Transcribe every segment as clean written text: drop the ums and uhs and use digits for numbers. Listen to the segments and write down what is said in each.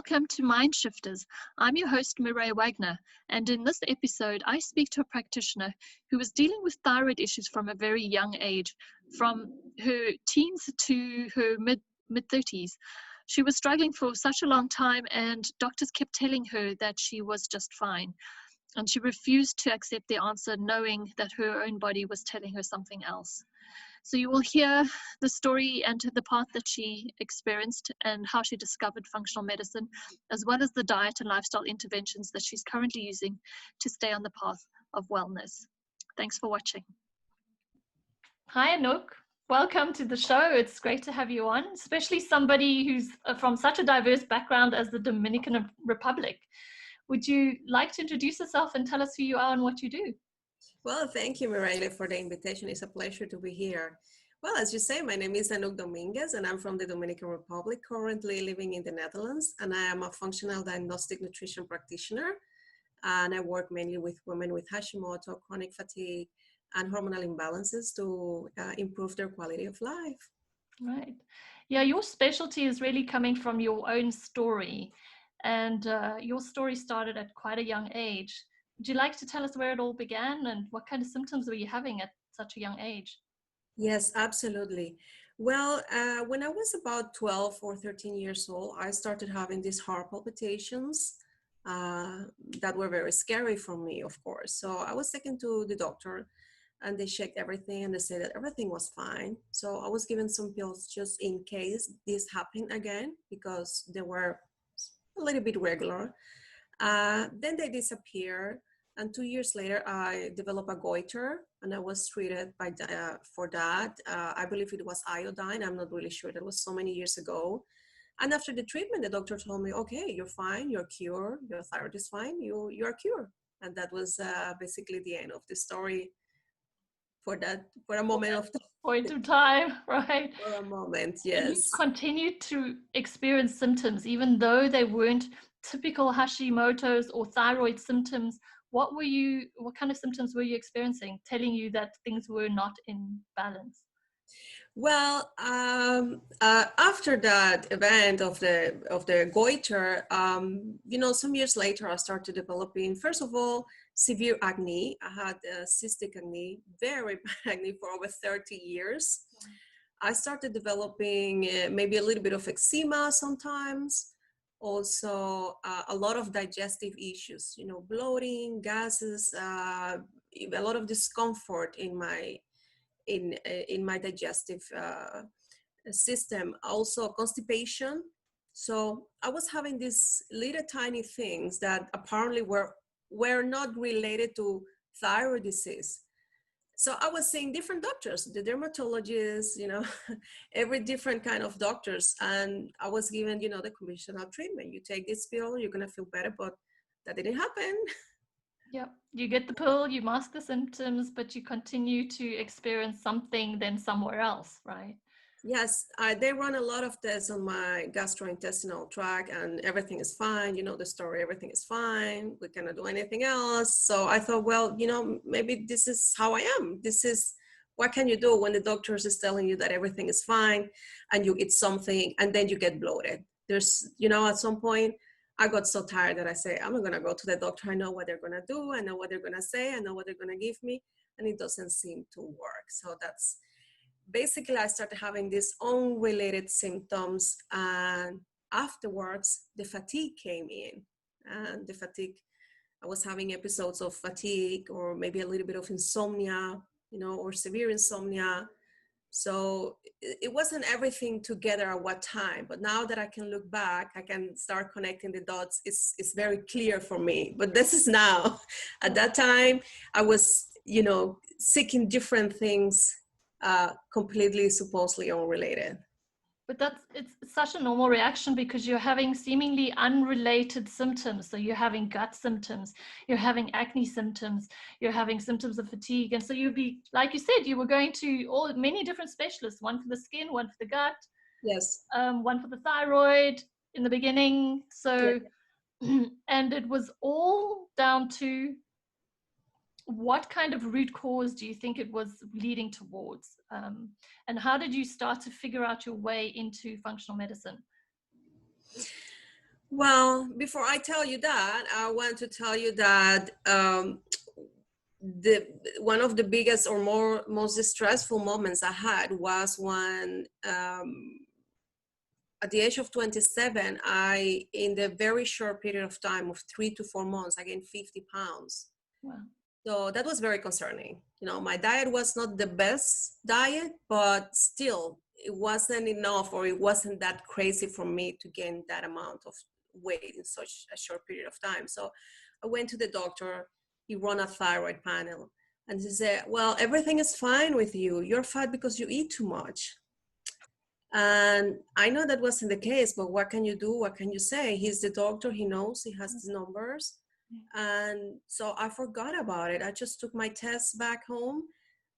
welcome to Mind Shifters. I'm your host, Mireille Wagner, and in this episode, I speak to a practitioner who was dealing with thyroid issues from a very young age, from her teens to her mid-30s. She was struggling for such a long time, and doctors kept telling her that she was just fine. And she refused to accept the answer, knowing that her own body was telling her something else. So you will hear the story and the path that she experienced and how she discovered functional medicine, as well as the diet and lifestyle interventions that she's currently using to stay on the path of wellness. Thanks for watching. Hi, Anouk. Welcome to the show. It's great to have you on, especially somebody who's from such a diverse background as the Dominican Republic. Would you like to introduce yourself and tell us who you are and what you do? Well, thank you, Mireille, for the invitation. It's a pleasure to be here. Well, as you say, my name is Anouk Dominguez, and I'm from the Dominican Republic, currently living in the Netherlands, and I am a functional diagnostic nutrition practitioner, and I work mainly with women with Hashimoto, chronic fatigue, and hormonal imbalances to improve their quality of life. Right. Yeah, your specialty is really coming from your own story, and your story started at quite a young age. Would you like to tell us where it all began and what kind of symptoms were you having at such a young age? Yes, absolutely. Well, when I was about 12 or 13 years old, I started having these heart palpitations that were very scary for me, of course. So I was taken to the doctor and they checked everything and they said that everything was fine. So I was given some pills just in case this happened again because they were a little bit regular. Then they disappeared. And 2 years later, I developed a goiter, and I was treated for that. I believe it was iodine. I'm not really sure. That was so many years ago. And after the treatment, the doctor told me, "Okay, you're fine. You're cured. Your thyroid is fine. You're cured." And that was basically the end of the story. For a moment of point of time, right? For a moment, yes. And you continued to experience symptoms, even though they weren't typical Hashimoto's or thyroid symptoms. What kind of symptoms were you experiencing, telling you that things were not in balance? Well, after that event of the goiter, some years later, I started developing, first of all, severe acne. I had cystic acne, very bad acne for over 30 years. I started developing maybe a little bit of eczema sometimes. Also, a lot of digestive issues, bloating, gases, a lot of discomfort in my digestive system. Also, constipation. So I was having these little tiny things that apparently were not related to thyroid disease. So I was seeing different doctors, the dermatologists, every different kind of doctors. And I was given, the conventional treatment. You take this pill, you're going to feel better, but that didn't happen. Yep. You get the pill, you mask the symptoms, but you continue to experience something then somewhere else, right? Yes, they run a lot of tests on my gastrointestinal tract and everything is fine. You know the story, everything is fine. We cannot do anything else. So I thought, well, maybe this is how I am. This is, what can you do when the doctors is telling you that everything is fine and you eat something and then you get bloated? There's, at some point, I got so tired that I say, I'm not going to go to the doctor. I know what they're going to do. I know what they're going to say. I know what they're going to give me. And it doesn't seem to work. So that's, basically, I started having these unrelated symptoms, and afterwards, the fatigue came in. And the fatigue, I was having episodes of fatigue, or maybe a little bit of insomnia, or severe insomnia. So it wasn't everything together at one time. But now that I can look back, I can start connecting the dots. It's very clear for me. But this is now. At that time, I was, seeking different things. Completely supposedly unrelated. But it's such a normal reaction because you're having seemingly unrelated symptoms. So you're having gut symptoms, you're having acne symptoms, you're having symptoms of fatigue. And so you'd be, like you said, you were going to many different specialists, one for the skin, one for the gut, Yes. One for the thyroid in the beginning. So, yeah. And it was all down to, what kind of root cause do you think it was leading towards? And how did you start to figure out your way into functional medicine? Well, before I tell you that, I want to tell you that the one of the biggest or most stressful moments I had was when at the age of 27, in the very short period of time of 3 to 4 months, I gained 50 pounds. Wow. So that was very concerning. My diet was not the best diet, but still, it wasn't enough, or it wasn't that crazy for me to gain that amount of weight in such a short period of time. So I went to the doctor. He ran a thyroid panel, and he said, well, everything is fine with you. You're fat because you eat too much. And I know that wasn't the case, but what can you do? What can you say? He's the doctor. He knows. He has the numbers. And so I forgot about it. I just took my tests back home,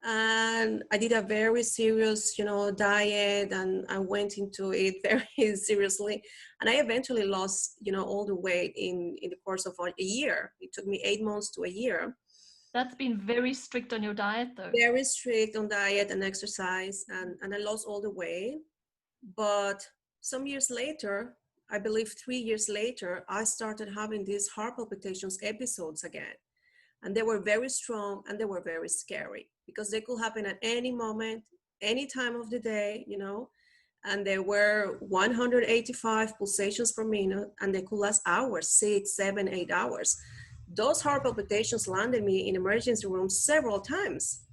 and I did a very serious, diet, and I went into it very seriously. And I eventually lost, all the weight in the course of a year. It took me 8 months to a year. That's been very strict on your diet, though. Very strict on diet and exercise, and I lost all the weight. But some years later, I believe 3 years later, I started having these heart palpitations episodes again. And they were very strong, and they were very scary because they could happen at any moment, any time of the day, and they were 185 pulsations per minute, and they could last hours, 6, 7, 8 hours. Those heart palpitations landed me in emergency rooms several times.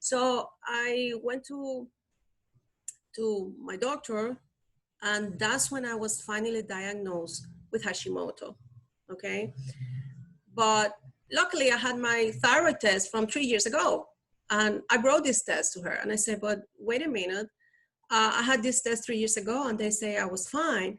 So I went to my doctor, and that's when I was finally diagnosed with Hashimoto. Okay. But luckily, I had my thyroid test from 3 years ago. And I brought this test to her. And I said, but wait a minute. I had this test 3 years ago, and they say I was fine.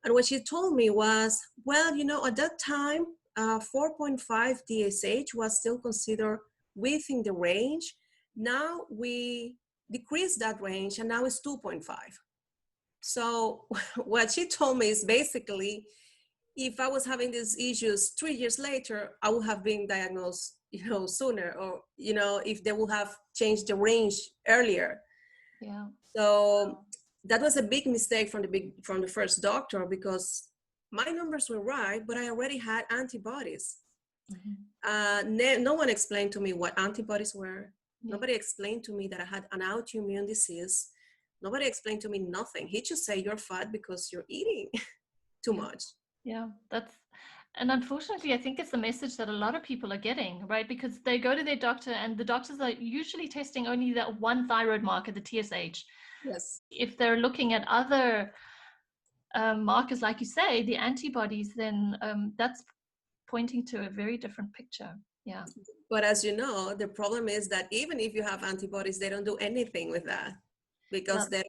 And what she told me was, well, at that time, 4.5 DSH was still considered within the range. Now we decreased that range, and now it's 2.5. So what she told me is basically, if I was having these issues 3 years later, I would have been diagnosed, sooner, or, if they would have changed the range earlier. Yeah. So that was a big mistake from the first doctor, because my numbers were right, but I already had antibodies. No one explained to me what antibodies were. Yeah. Nobody explained to me that I had an autoimmune disease. Nobody explained to me nothing. He just said, you're fat because you're eating too much. Yeah, and unfortunately, I think it's the message that a lot of people are getting, right? Because they go to their doctor, and the doctors are usually testing only that one thyroid marker, the TSH. Yes. If they're looking at other markers, like you say, the antibodies, then that's pointing to a very different picture. Yeah. But as you know, the problem is that even if you have antibodies, they don't do anything with that, because they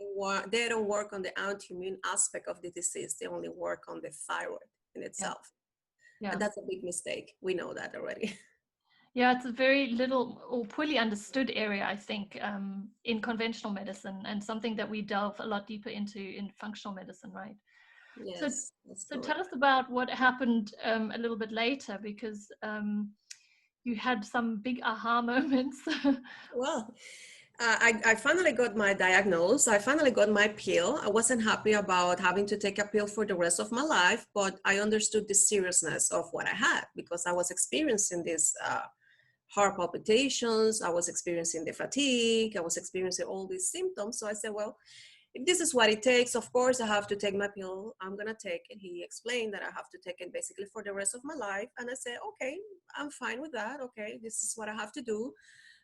don't work on the autoimmune aspect of the disease. They only work on the thyroid in itself. Yeah. And that's a big mistake. We know that already. Yeah, it's a very little or poorly understood area, I think, in conventional medicine, and something that we delve a lot deeper into in functional medicine, right? Yes. So tell us about what happened a little bit later, because you had some big aha moments. Well, I finally got my diagnosis. I finally got my pill. I wasn't happy about having to take a pill for the rest of my life, but I understood the seriousness of what I had, because I was experiencing this heart palpitations. I was experiencing the fatigue. I was experiencing all these symptoms. So I said, well, if this is what it takes, of course I have to take my pill. I'm going to take it. He explained that I have to take it basically for the rest of my life. And I said, okay, I'm fine with that. Okay, this is what I have to do.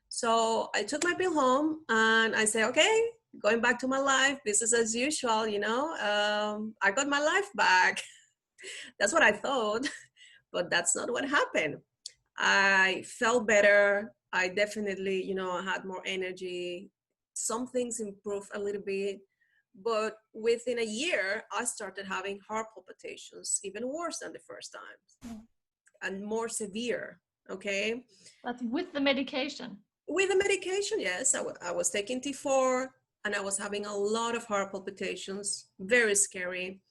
So I took my pill home, and I said, okay, going back to my life, business as usual, I got my life back. That's what I thought, but that's not what happened. I felt better. I definitely, had more energy. Some things improved a little bit, but within a year, I started having heart palpitations, even worse than the first time, and more severe. Okay. That's with the medication. With the medication, yes. I was taking T4, and I was having a lot of heart palpitations, very scary.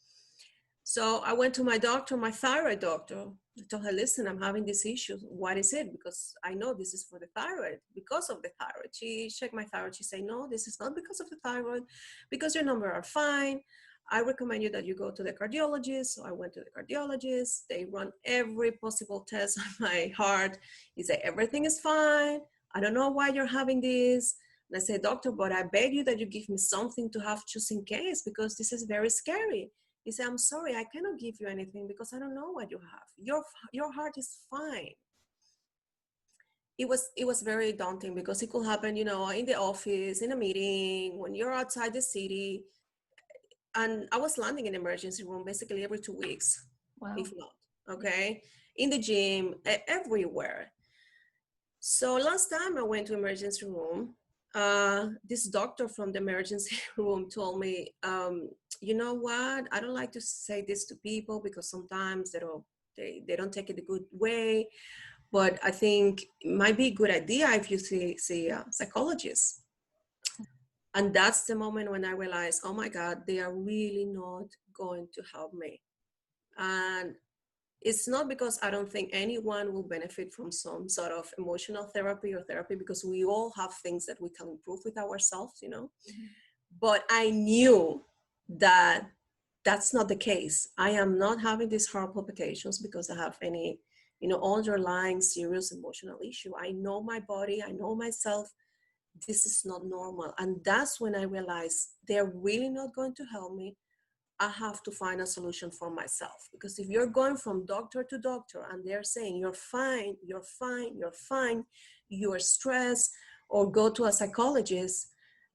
So I went to my doctor, my thyroid doctor. I told her, listen, I'm having this issue. What is it? Because I know this is for the thyroid, because of the thyroid. She checked my thyroid. She said, no, this is not because of the thyroid, because your numbers are fine. I recommend you that you go to the cardiologist. So I went to the cardiologist. They run every possible test on my heart. He said, everything is fine. I don't know why you're having this. And I said, doctor, but I beg you that you give me something to have just in case, because this is very scary. He said, I'm sorry, I cannot give you anything because I don't know what you have. Your heart is fine. It was very daunting because it could happen, you know, in the office, in a meeting, when you're outside the city. And I was landing in emergency room basically every 2 weeks, Wow. if not, okay? In the gym, everywhere. So last time I went to emergency room, this doctor from the emergency room told me, you know what? I don't like to say this to people because sometimes they don't take it a good way, but I think it might be a good idea if you see a psychologist. And that's the moment when I realized, oh my God, they are really not going to help me. And it's not because I don't think anyone will benefit from some sort of emotional therapy or therapy, because we all have things that we can improve with ourselves, you know. Mm-hmm. But I knew that that's not the case. I am not having these heart palpitations because I have any, you know, underlying serious emotional issue. I know my body, I know myself. This is not normal. And that's when I realized they're really not going to help me. I have to find a solution for myself. Because if you're going from doctor to doctor and they're saying you're fine, you're fine, you're fine, you're stressed, or go to a psychologist,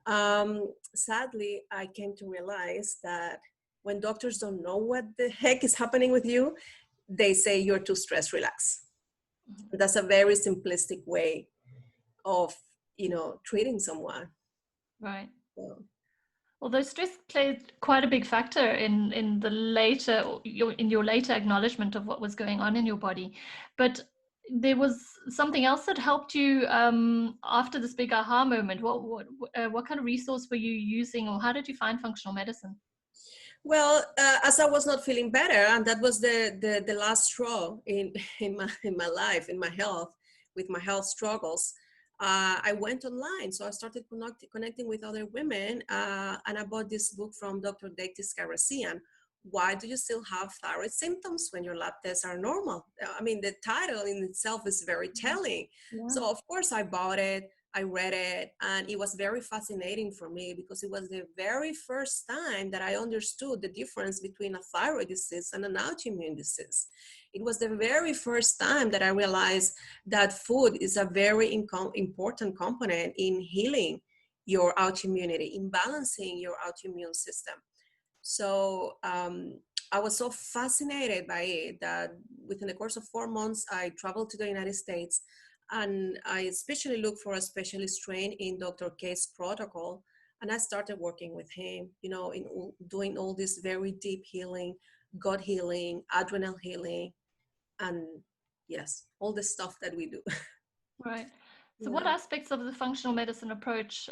sadly, I came to realize that when doctors don't know what the heck is happening with you, they say you're too stressed, relax. Mm-hmm. That's a very simplistic way of, you know, treating someone. Right. So. Although stress played quite a big factor in the later, in your later acknowledgement of what was going on in your body, but there was something else that helped you after this big aha moment. What kind of resource were you using, or how did you find functional medicine? Well, as I was not feeling better, and that was the last straw in my life, in my health, with my health struggles, I went online. So I started connecting with other women, and I bought this book from Dr. Dektis Karasian. Why do you still have thyroid symptoms when your lab tests are normal? I mean, the title in itself is very telling. Yeah. So of course I bought it. I read it, and it was very fascinating for me because it was the very first time that I understood the difference between a thyroid disease and an autoimmune disease. It was the very first time that I realized that food is a very important component in healing your autoimmunity, in balancing your autoimmune system. So I was so fascinated by it that within the course of 4 months, I traveled to the United States. And I especially looked for a specialist trained in Dr. K's protocol. And I started working with him, you know, in doing all this very deep healing, gut healing, adrenal healing, and yes, all the stuff that we do. Right. So what aspects of the functional medicine approach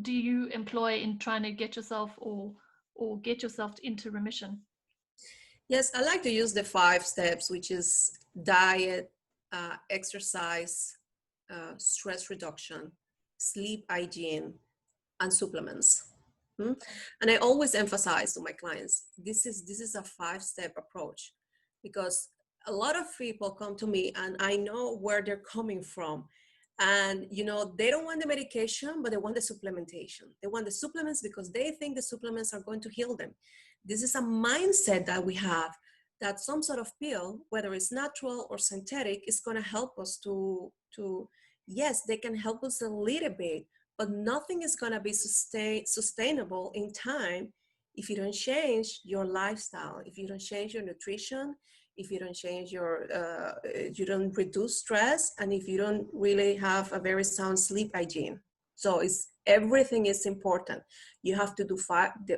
do you employ in trying to get yourself or get yourself into remission? Yes, I like to use the 5 steps, which is diet, exercise, stress reduction, sleep hygiene, and supplements. And I always emphasize to my clients, this is a 5-step approach, because a lot of people come to me and I know where they're coming from. And, you know, they don't want the medication, but they want the supplementation. They want the supplements because they think the supplements are going to heal them. This is a mindset that we have, that some sort of pill, whether it's natural or synthetic, is going to help us to yes, they can help us a little bit, but nothing is going to be sustainable in time if you don't change your lifestyle, if you don't change your nutrition, if you don't change you don't reduce stress, and if you don't really have a very sound sleep hygiene. So everything is important. You have to do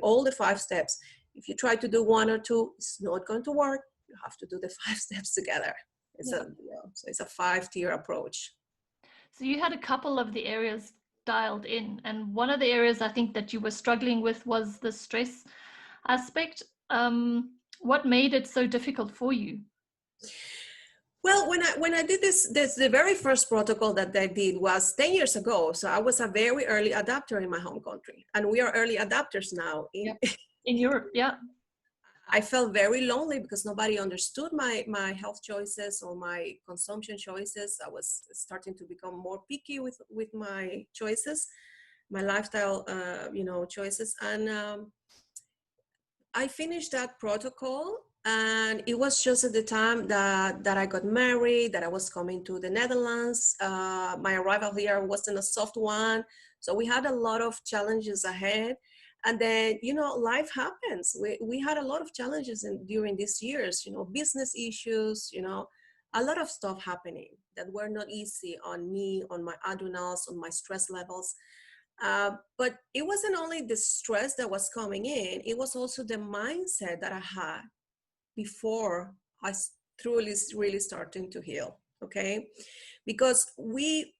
all the 5 steps. If you try to do 1 or 2, it's not going to work. You have to do the 5 steps together. So it's a 5-tier approach. So you had a couple of the areas dialed in, and one of the areas I think that you were struggling with was the stress aspect. What made it so difficult for you? Well, when I did this, the very first protocol that I did was 10 years ago. So I was a very early adapter in my home country, and we are early adapters now In Europe, yeah. I felt very lonely because nobody understood my health choices or my consumption choices. I was starting to become more picky with my choices, my lifestyle, choices. And I finished that protocol, and it was just at the time that I got married, that I was coming to the Netherlands. My arrival here wasn't a soft one. So we had a lot of challenges ahead. And then, life happens. We had a lot of challenges during these years, business issues, a lot of stuff happening that were not easy on me, on my adrenals, on my stress levels. But it wasn't only the stress that was coming in, it was also the mindset that I had before I truly really starting to heal. Okay, because we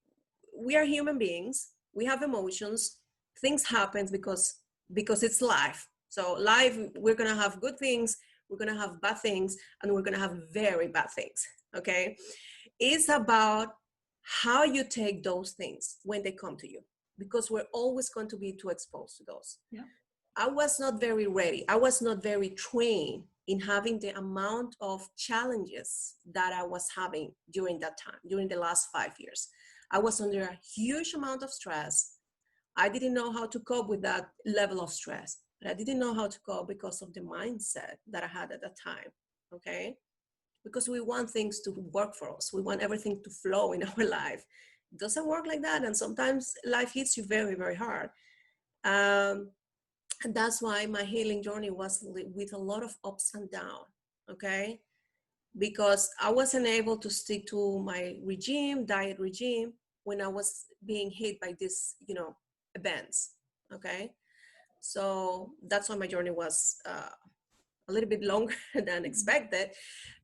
are human beings, we have emotions, things happen because it's life. So life, we're gonna have good things, we're gonna have bad things, and we're gonna have very bad things. Okay, it's about how you take those things when they come to you, because we're always going to be too exposed to those. Yeah. I was not very ready. I was not very trained in having the amount of challenges that I was having during that time, during the last 5 years. I was under a huge amount of stress. I didn't know how to cope with that level of stress, but I didn't know how to cope because of the mindset that I had at that time. Okay. Because we want things to work for us. We want everything to flow in our life. It doesn't work like that. And sometimes life hits you very, very hard. And that's why my healing journey was with a lot of ups and downs, okay? Because I wasn't able to stick to my diet regime, when I was being hit by these, events, okay? So that's why my journey was a little bit longer than expected.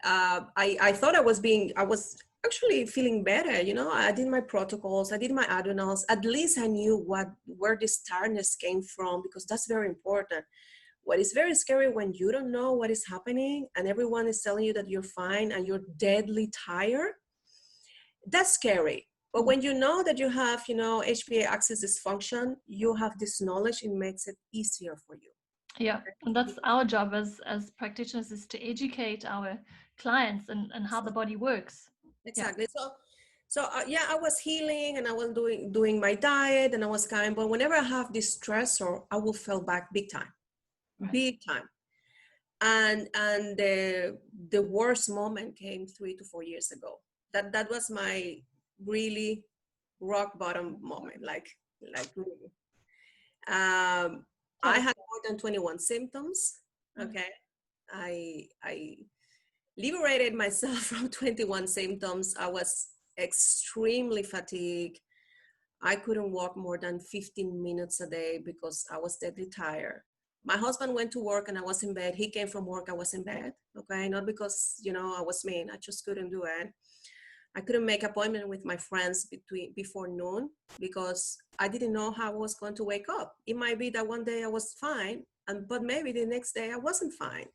I thought I was actually feeling better. I did my protocols, I did my adrenals. At least I knew where this tiredness came from, because that's very important. What is very scary when you don't know what is happening and everyone is telling you that you're fine and you're deadly tired. That's scary. But when you know that you have, HPA axis dysfunction, you have this knowledge, it makes it easier for you. Yeah, and that's our job as practitioners, is to educate our clients and how the body works. Exactly. Yeah. So I was healing and I was doing my diet and I was kind, but whenever I have this stressor, I will fall back big time, right. Big time. And the worst moment came 3 to 4 years ago. That was my really rock bottom moment, like really. I had more than 21 symptoms. Okay. I liberated myself from 21 symptoms. I was extremely fatigued. I couldn't walk more than 15 minutes a day because I was deadly tired. My husband went to work and I was in bed. He came from work, I was in bed. Okay, not because, I was mean. I just couldn't do it. I couldn't make appointment with my friends before noon because I didn't know how I was going to wake up. It might be that one day I was fine, but maybe the next day I wasn't fine.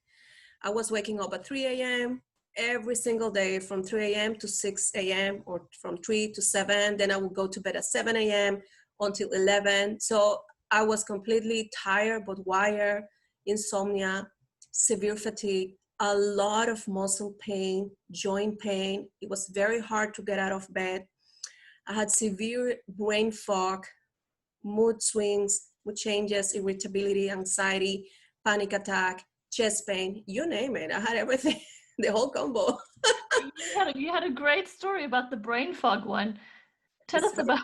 I was waking up at 3 a.m. every single day, from 3 a.m. to 6 a.m. or from 3 to 7. Then I would go to bed at 7 a.m. until 11. So I was completely tired, but wired, insomnia, severe fatigue, a lot of muscle pain, joint pain. It was very hard to get out of bed. I had severe brain fog, mood swings, mood changes, irritability, anxiety, panic attack, chest pain, you name it. I had everything, the whole combo. You had a great story about the brain fog one. Tell us about.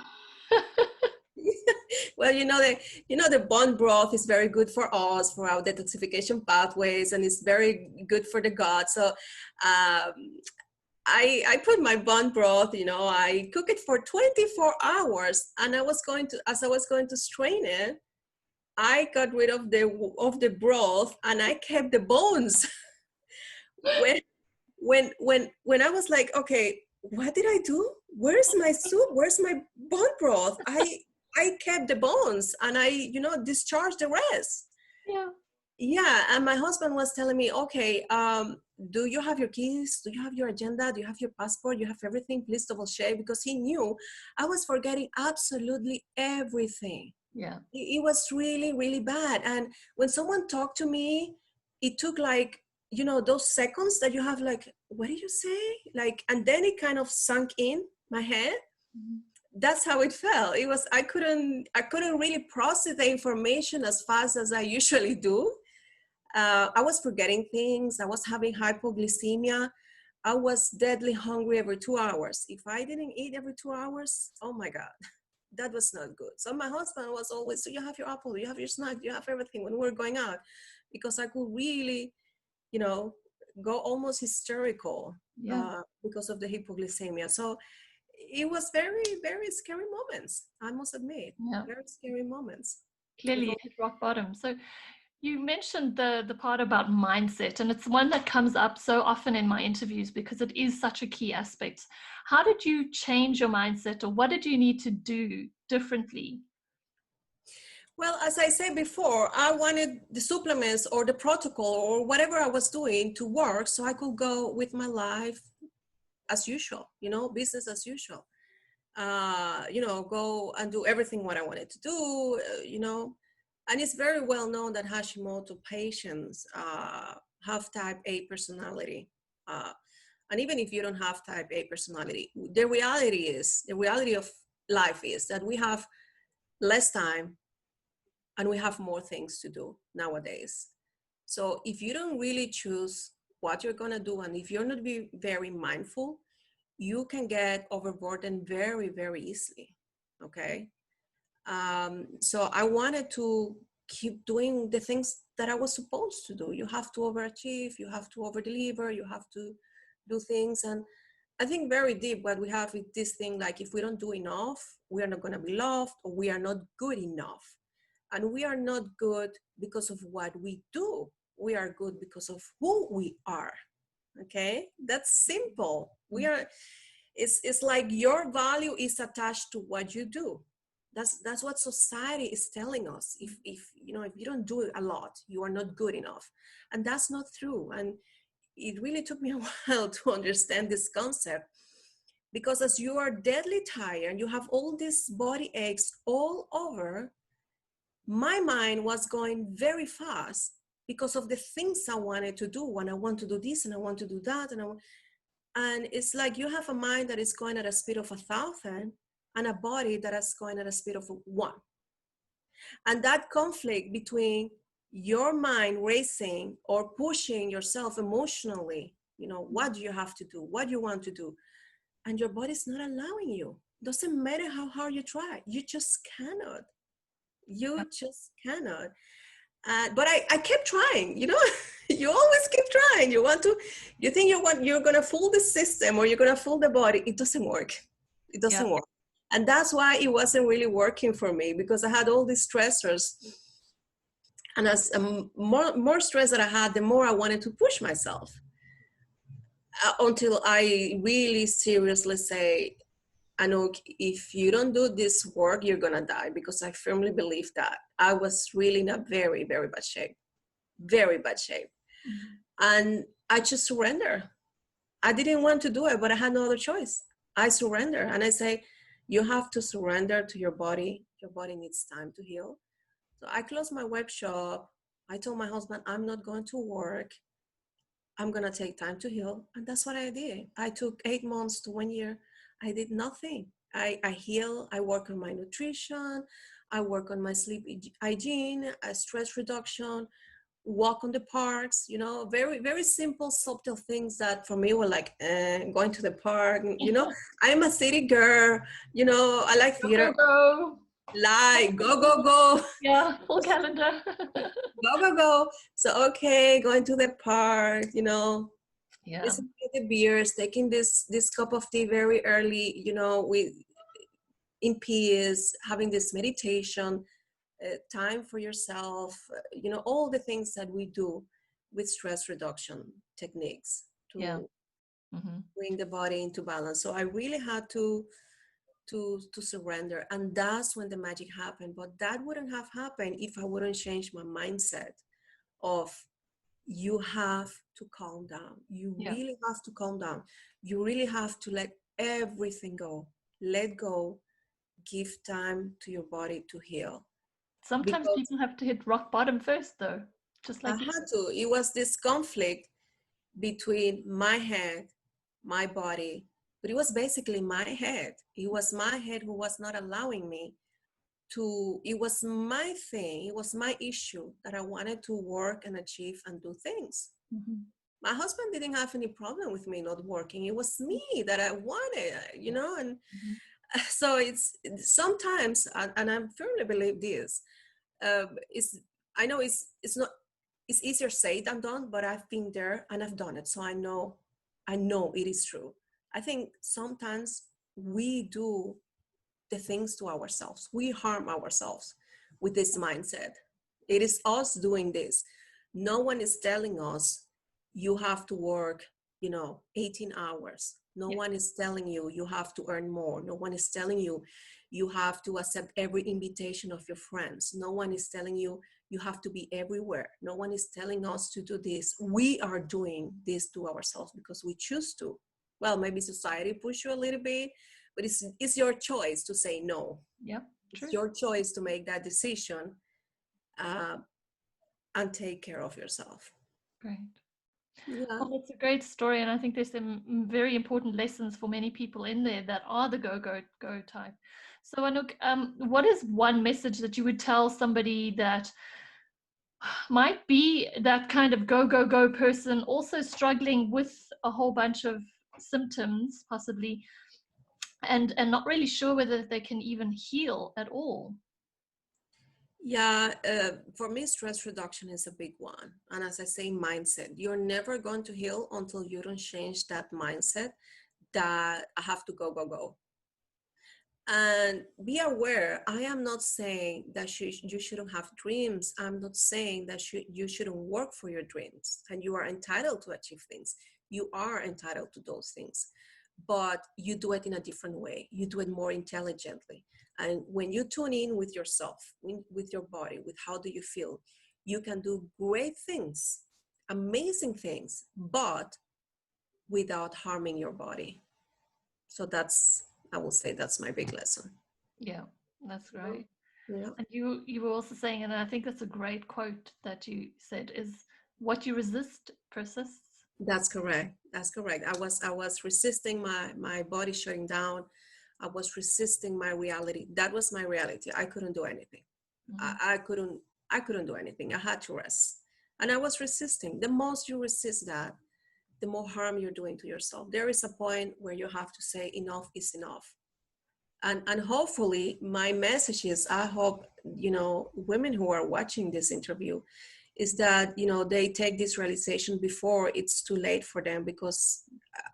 Well, the bone broth is very good for us, for our detoxification pathways, and it's very good for the gut. So I put my bone broth, I cook it for 24 hours, and as I was going to strain it, I got rid of the broth and I kept the bones. when I was like, okay, what did I do? Where's my soup? Where's my bone broth? I kept the bones and I, discharged the rest. Yeah. Yeah. And my husband was telling me, okay, do you have your keys? Do you have your agenda? Do you have your passport? You have everything? Please double check, because he knew I was forgetting absolutely everything. Yeah. It was really, really bad. And when someone talked to me, it took like, you know, those seconds that you have like, what did you say? Like, and then it kind of sunk in my head. Mhm. That's how it felt. It was, I couldn't really process the information as fast as I usually do. I was forgetting things. I was having hypoglycemia. I was deadly hungry every 2 hours. If I didn't eat every 2 hours, oh my God, that was not good. So my husband was always, so you have your apple, you have your snack, you have everything when we're going out, because I could really, you know, go almost hysterical Yeah. because of the hypoglycemia. So it was very, very scary moments. I must admit, Yeah. very scary moments. Clearly, With you all, hit rock bottom. So you mentioned the part about mindset, and it's one that comes up so often in my interviews because it is such a key aspect. How did you change your mindset, or what did you need to do differently? well, as I said before, I wanted the supplements or the protocol or whatever I was doing to work so I could go with my life as usual, you know, business as usual. You know, go and do everything what I wanted to do, you know. And it's very well known that Hashimoto patients have type A personality. Uh, and even if you don't have type A personality, the reality of life is that we have less time and we have more things to do nowadays. So if you don't really choose what you're going to do, and if you're not be very mindful, you can get overburdened very, very easily. Okay. So I wanted to keep doing the things that I was supposed to do. You have to overachieve, you have to overdeliver, you have to do things. And I think very deep what we have is this thing like if we don't do enough, we are not going to be loved, or we are not good enough. And we are not good because of what we do. We are good because of who we are. Okay, that's simple. It's like your value is attached to what you do. That's what society is telling us. If you know, if you don't do it a lot, you are not good enough. And that's not true. And it really took me a while to understand this concept, because as you are deadly tired, you have all these body aches all over, my mind was going very fast because of the things I wanted to do. When I want to do this and I want to do that, and it's like you have a mind that is going at a speed of 1,000 and a body that is going at a speed of 1. And that conflict between your mind racing or pushing yourself emotionally, you know, what do you have to do, what you want to do, and your body's not allowing you. Doesn't matter how hard you try, you just cannot. You just cannot. But I kept trying, you know. You always keep trying. You think you're gonna fool the system or you're gonna fool the body. It doesn't work. It Yeah. doesn't work. And that's why it wasn't really working for me, because I had all these stressors. And as more stress that I had, the more I wanted to push myself, until I really seriously say, Anouk, if you don't do this work, you're gonna die, because I firmly believe that. I was really in a very, very bad shape, very bad shape. Mhm. And I just surrender. I didn't want to do it, but I had no other choice. I surrender. And I say, you have to surrender to your body. Your body needs time to heal. So I closed my web shop. I told my husband, I'm not going to work. I'm going to take time to heal. And that's what I did. I took 8 months to 1 year. I did nothing. I heal. I work on my nutrition. I work on my sleep hygiene, stress reduction, walk on the parks, you know, very, very simple, subtle things that for me were like, going to the park, you know. I'm a city girl, you know, I like Go, theater, go, go. like, go, go, go, Yeah, full calendar. go, go, go. So, okay, going to the park, you know, Yeah. listening to the beers, taking this cup of tea very early, you know, with in peace, having this meditation, time for yourself, you know, all the things that we do with stress reduction techniques Yeah. to Hmm. bring the body into balance. So I really had to surrender, and that's when the magic happened. But that wouldn't have happened if I wouldn't change my mindset of, you have to calm down. You Yeah. really have to calm down. You really have to let everything go. Let go. Give time to your body to heal. Sometimes because people have to hit rock bottom first, though, just I like you. had to. It was this conflict between my head, my body, but it was basically my head. It was my head who was not allowing me to, it was my thing, it was my issue that I wanted to work and achieve and do things. Mm-hmm. My husband didn't have any problem with me not working. It was me that I wanted, and Mm-hmm. so it's sometimes, and I firmly believe this, it's, I know it's not, it's easier said than done, but I've been there and I've done it. So I know it is true. I think sometimes we do the things to ourselves. We harm ourselves with this mindset. It is us doing this. No one is telling us you have to work, 18 hours. No one is telling you you have to earn more. No one is telling you you have to accept every invitation of your friends. No one is telling you you have to be everywhere. No one is telling us to do this. We are doing this to ourselves because we choose to. Well, maybe society push you a little bit, but it's your choice to say no. Yep. It's True. your choice to make that decision and take care of yourself. Great. Yeah. Well, it's a great story, and I think there's some very important lessons for many people in there that are the go, go, go type. So, Anouk, what is one message that you would tell somebody that might be that kind of go, go, go person, also struggling with a whole bunch of symptoms, possibly, and not really sure whether they can even heal at all? Yeah, for me, stress reduction is a big one. And as I say, mindset. You're never going to heal until you don't change that mindset that I have to go, go, go. And be aware, I am not saying that you shouldn't have dreams. I'm not saying that you shouldn't work for your dreams and you are entitled to achieve things. You are entitled to those things, but you do it in a different way. You do it more intelligently. And when you tune in with yourself, with your body, with how do you feel, you can do great things, amazing things, but without harming your body. So I will say that's my big lesson. Yeah, that's right. Yeah. And you were also saying, and I think that's a great quote that you said, is what you resist persists. That's correct. That's correct. I was resisting my body shutting down. I was resisting my reality. That was my reality. I couldn't do anything. Mm-hmm. I couldn't do anything. I had to rest. And I was resisting. The most you resist that, the more harm you're doing to yourself. There is a point where you have to say enough is enough. And hopefully my message is, I hope, women who are watching this interview, is that they take this realization before it's too late for them, because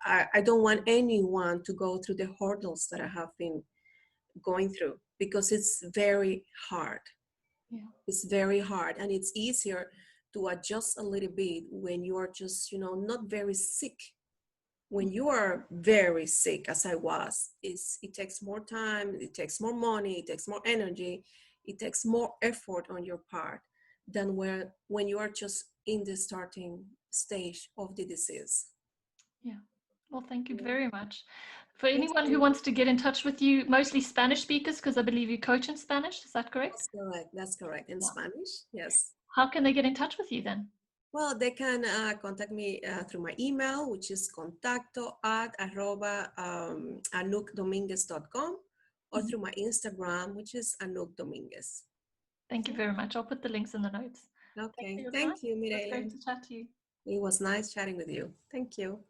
I don't want anyone to go through the hurdles that I have been going through, because it's very hard. Yeah. It's very hard, and it's easier to adjust a little bit when you are just not very sick. When you are very sick, as I was, it takes more time, it takes more money, it takes more energy, it takes more effort on your part than when you are just in the starting stage of the disease. Yeah. Well, thank you Yeah. very much. For Thank anyone who you. wants to get in touch with you, mostly Spanish speakers, because I believe you coach in Spanish, is that correct? That's correct. That's correct. In Yeah. Spanish, yes. How can they get in touch with you then? Well, they can contact me through my email, which is contacto@anoukdominguez.com, or Mhm. through my Instagram, which is Anouk Dominguez. Thank you very much. I'll put the links in the notes. Thanks for Okay. your time. Thank you, It was great Mireille. to chat to you. It was nice chatting with you. Thank you.